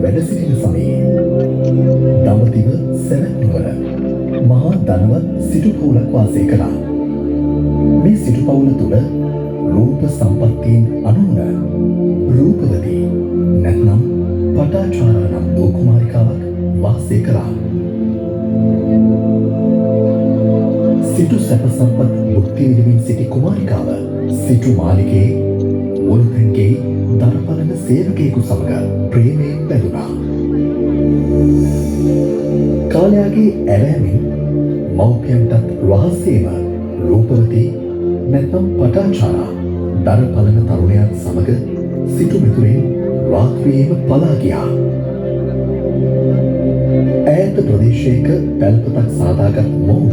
වැඩ සිටින සමයේ දඹදිව සැවැත් නුවර මහා ධනවත් සිටු පවුලක් වාසය කළා. මේ සිටු පවුල තුළ රූප සම්පත්තීන් අනුන රූපවදී නැත්නම් පටාචාරා නම් දෝ කුමාරිකාවක් වාසය කළා. සිටු සැප සම්පත් භුක්ති විඳිමින් සිටි කුමාරිකාව සිටු මාලිගයේ මුළුතැන්ගේ දරපළන සේවකයෙකු සමග ප්‍රේමයෙන් බැඳුණා. කාලයාගේ ඇවෑමෙන් මව්පියන්ටත් රහසේම රූපවතී නැත්නම් පටාචාරා දරපළන තරුණයන් සමග සිටු මෙතුරෙන් රාත්‍රියේම පලා ගියා. ඈත ප්‍රදේශයක පැල්පතක් සාදාගත් මොහු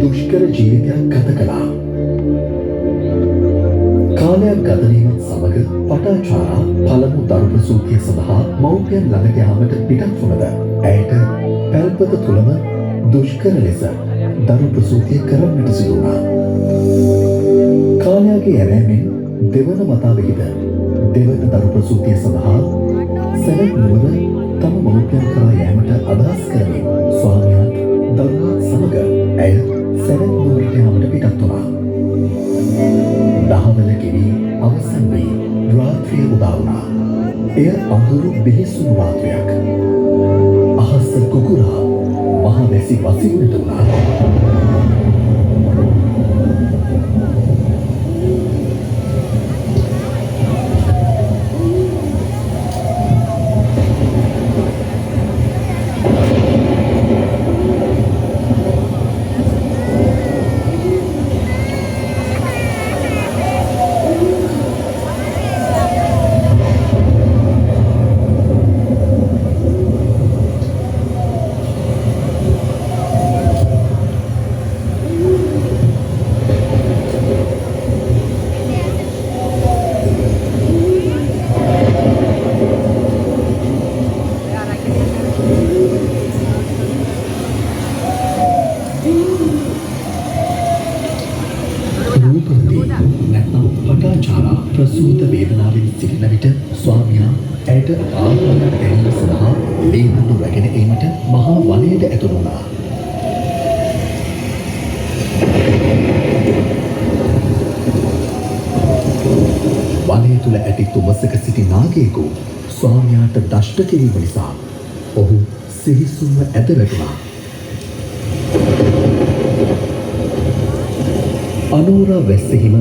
දුෂ්කර ජීවිතයක් ගත කළා. කාලයක් ගත වීමත් සමග පටාචාරා පළමු දරු ප්‍රසූතිය සඳහා මව්පියන් ළඟට යාමට පිටත් වුණද ඇයට පැල්පත තුළම දුෂ්කර ලෙස දරු ප්‍රසූතිය කරන්නට සිදු වුණා. කාලයාගේ ඇවෑමෙන් දෙවන වතාවෙහිද දෙවන දරු ප්‍රසූතිය සඳහා සැවැත් නුවර තම මව්පියන් කරා යෑමට අදහස් කරමින් ස්වාමියාත් දරුවාත් සමග ඇය සැවැත් නුවරට යාමට පිටත් වුණා. දහවල ගෙවී අවසන් වී රාත්‍රිය උදා වුණා. එය අඳුරු බිහිසුණු රාත්‍රියක්. අහස කුකුරා මහ වැසි වසින්නට වුණා. ප්‍රසූත වේදනාවෙන් සිටින විට ස්වාමියා ඇයට ආහාරයක් ගැනීම සඳහා ලේහඬු රැගෙන ඒමට මහා වනයට ඇතුළු වුණා. වනය තුළ ඇති තුඹසක සිටි නාගයෙකු ස්වාමියාට දෂ්ට කිරීම නිසා ඔහු සිහිසුන්ව ඇද වැටුණා. අනෝරා වැස්සෙහිම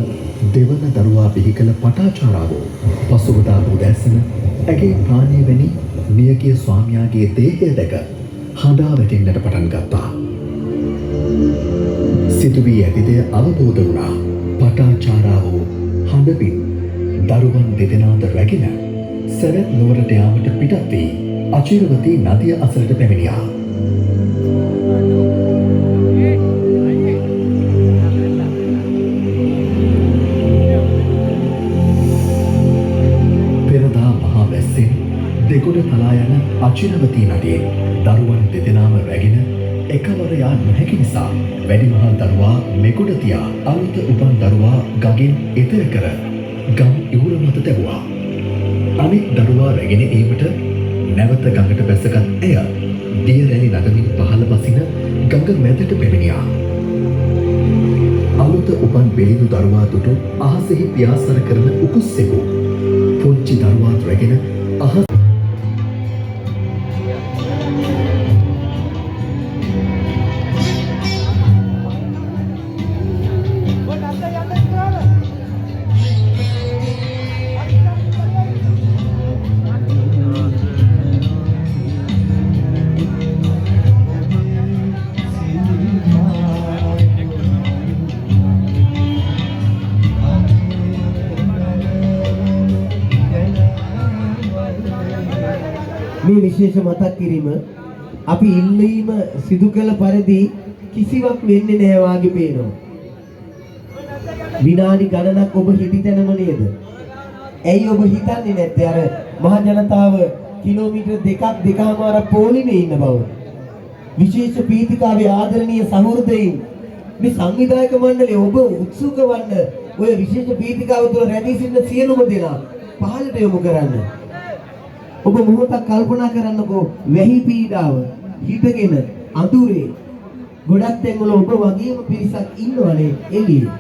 දෙවන දරුවා බිහි කළ පටාචාරාවෝ පසුවදා උදෑසන ඇගේ ප්‍රාණය වැනි මියගිය ස්වාමියාගේ දේහය දැක හඬා වැටෙන්නට පටන් ගත්තා. සිදුවී ඇති දෙය අවබෝධ වුණා. පටාචාරාවෝ හඬමින් දරුවන් දෙදෙනාද රැගෙන සැවැත් නුවරට යාමට පිටත් වී අචිරවතී නදිය අසලට පැමිණියා. දෙගොඩ තලා යන අචිරවතී නදියේ දරුවන් දෙදෙනාම රැගෙන එකවර යා නොහැකි නිසා වැඩිමහල් දරුවා මෙගොඩ තියා අලුත උපන් දරුවා ගඟෙන් එතෙර කර ගම් ඉවුර මත තැබුවා. අනෙක් දරුවා රැගෙන ඒමට නැවත ගඟට බැසගත් ඇය දිය රැලි නගමින් පහළ බසින ගඟ මැදට පැමිණියා. අලුත උපන් බෙලිදු දරුවා දුටු අහසෙහි පියාසර කරන උකුස්සෙකු පුංචි දරුවාත් රැගෙන අහස මේ විශේෂ මතක් කිරීම අපි ඉල්ලීම සිදු කළ පරිදි කිසිවක් වෙන්නේ නැහැ වාගේ පේනවා. විනාඩි ගණනක් ඔබ හිටිතැනම නේද? ඇයි ඔබ හිතන්නේ නැත්තේ අර මහ ජනතාව කිලෝමීටර් දෙකමාරක් පොලිමේ ඉන්න බව? විශේෂ පීඨිකාවේ ආදරණීය සහෘදයින් මේ සංවිධායක මණ්ඩලය ඔබ උත්සුක වන්න ඔය විශේෂ පීඨිකාව තුළ රැඳී සිටින සියලුම දෙනා පහළට යොමු කරන්න. ඔබ මොහොතක් කල්පනා කරන්නකෝ වැහි පීඩාව හිටගෙන අඳුරේ ගොඩක් තැන්වල ඔබ වගේම පිරිසක් ඉන්නවනේ එළියේ.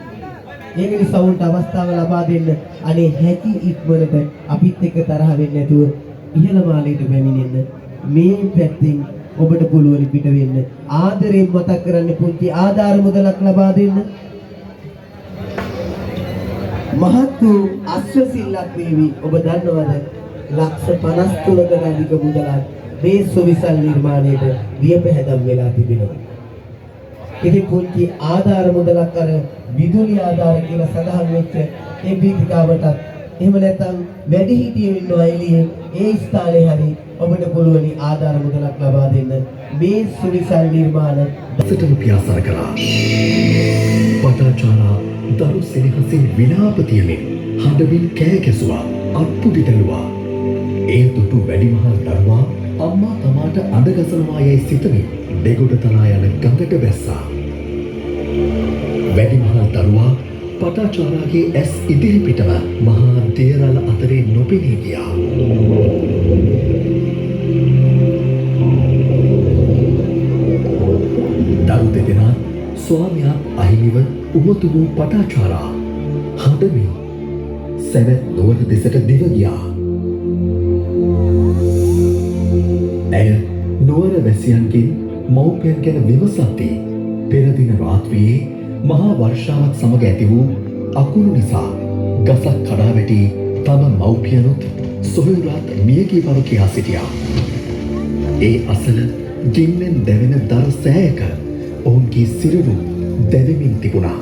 ඒක නිසා උන්ට අවස්ථාව ලබා දෙන්න අනේ හැකි ඉක්මනට අපිත් එක්ක තරහ වෙන්නේ නැතුව ඉහළ මාලයට පැමිණෙන්න. මේ පැත්තෙන් ඔබට පුළුවන් පිට වෙන්න. ආදරයෙන් මතක් කරන්න පුංචි ආධාර මුදලක් ලබා දෙන්න. මහත් වූ අශ්වසිල්ලක් වේවි. ඔබ දන්නවද? ලක්ෂ 53කට අධික මුදලක් මේ සුවිසල් නිර්මාණයට වියපැහැදම් වෙලා තිබෙනවා. ඉතින් පුංචි ආධාර මුදලක් අර විදුලි ආධාර කියලා සඳහන් වෙච්ච ඒ පීඨිකාවටත් එහෙම නැත්නම් වැඩිහිටියෝ ඉන්නවා එළියේ ඒ ස්ථානයේ හරි ඔබට පුළුවන් ආධාර මුදලක් ලබා දෙන්න. මේ සුවිසල් නිර්මාණ දසටම පියාසර කළා. පටාචාරා දරු සෙනෙහසින් විලාපතියමින් හඬමින් කෑ ගැසුවා. අත්පුඩි දැලුවා. ඒ දුටු වැඩිමහල් දරුවා අම්මා තමාට අඬගසනවා යයි සිතමින් දෙගොඩ තලා යන ගඟට බැස්සා. වැඩිමහල් දරුවා පටාචාරාගේ ඇස් ඉදිරිපිටම මහා දේරල අතරේ නොපෙනී ගියා. දරු දෙදෙනා ස්වාමියා අහිමිව උමතු වූ පටාචාරා හඬමින් සැවැත් නුවර දෙසට දිව ගියා. ඇය නුවර වැසියන්ගෙන් මව්පියන් ගැන විමසද්දී පෙර දින රාත්‍රියේ මහා වර්ෂාවත් සමග ඇති වූ අකුණු නිසා ගසක් කඩා වැටි තම මව්පියනුත් සොහොයුරාත් මියගිය බව කියා සිටියා. ඒ අසල ගින්නෙන් දැවෙන දර සෑයක ඔවුන්ගේ සිරුරු දැවෙමින් තිබුණා.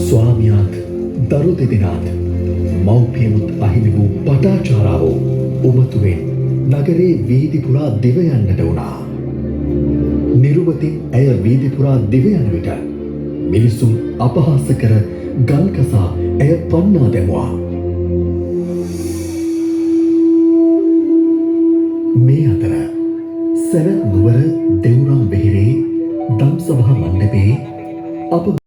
ස්වාමියාත් දරු දෙදෙනාත් මව්පියනුත් අහිමි වූ පටාචාරාවෝ උමතුවෙන් නගරේ වීදි පුරා දිව යන්නට වුණා. නිරුවතින් ඇය වීදි පුරා දිව යන විට මිනිසුන් අපහාස කර ගල්කසා ඇය පන්නා දැමුවා. මේ අතර සැවැත් නුවර දෙව්රම් වෙහෙරේ දම්සභා මණ්ඩපයේ අප